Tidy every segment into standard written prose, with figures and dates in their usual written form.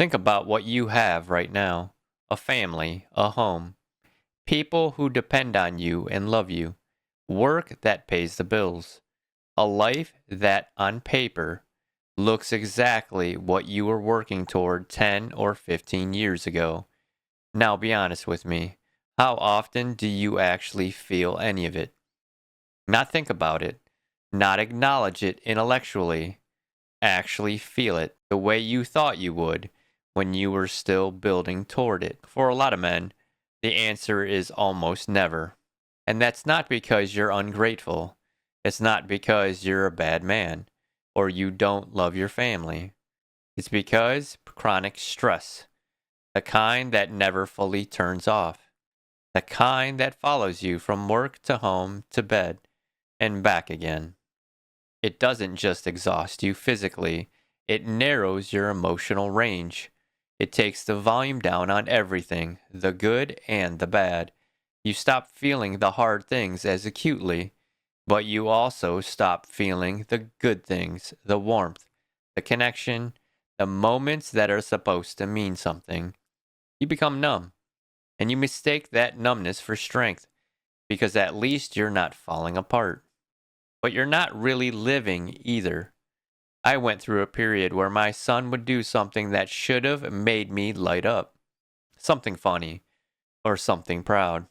Think about what you have right now: a family, a home, people who depend on you and love you, work that pays the bills, a life that, on paper, looks exactly what you were working toward 10 or 15 years ago. Now be honest with me. How often do you actually feel any of it? Not think about it, not acknowledge it intellectually. Actually feel it the way you thought you would when you were still building toward it. For a lot of men, the answer is almost never. And that's not because you're ungrateful. It's not because you're a bad man or you don't love your family. It's because chronic stress, the kind that never fully turns off, the kind that follows you from work to home to bed and back again. It doesn't just exhaust you physically, it narrows your emotional range. It takes the volume down on everything, the good and the bad. You stop feeling the hard things as acutely, but you also stop feeling the good things, the warmth, the connection, the moments that are supposed to mean something. You become numb, and you mistake that numbness for strength, because at least you're not falling apart. But you're not really living either. I went through a period where my son would do something that should have made me light up, something funny, or something proud.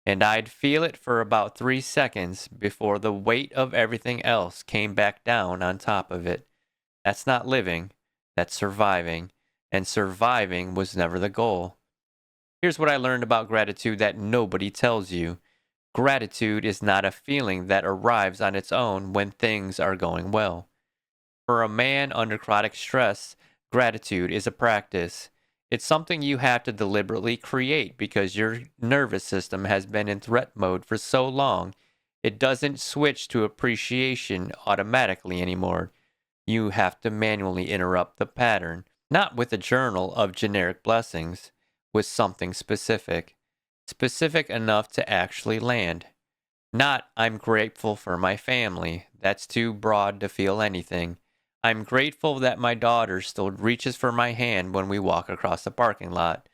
And I'd feel it for about 3 seconds before the weight of everything else came back down on top of it. That's not living, that's surviving. And surviving was never the goal. Here's what I learned about gratitude that nobody tells you. Gratitude is not a feeling that arrives on its own when things are going well. For a man under chronic stress, gratitude is a practice. It's something you have to deliberately create because your nervous system has been in threat mode for so long, it doesn't switch to appreciation automatically anymore. You have to manually interrupt the pattern, not with a journal of generic blessings, with something specific. Specific enough to actually land. Not, I'm grateful for my family. That's too broad to feel anything. I'm grateful that my daughter still reaches for my hand when we walk across the parking lot.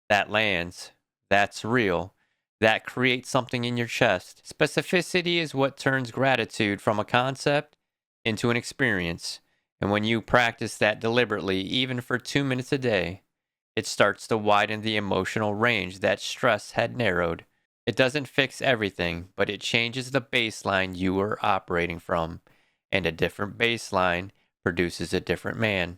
That lands. That's real. That creates something in your chest. Specificity is what turns gratitude from a concept into an experience. And when you practice that deliberately, even for 2 minutes a day, it starts to widen the emotional range that stress had narrowed. It doesn't fix everything, but it changes the baseline you were operating from. And a different baseline produces a different man.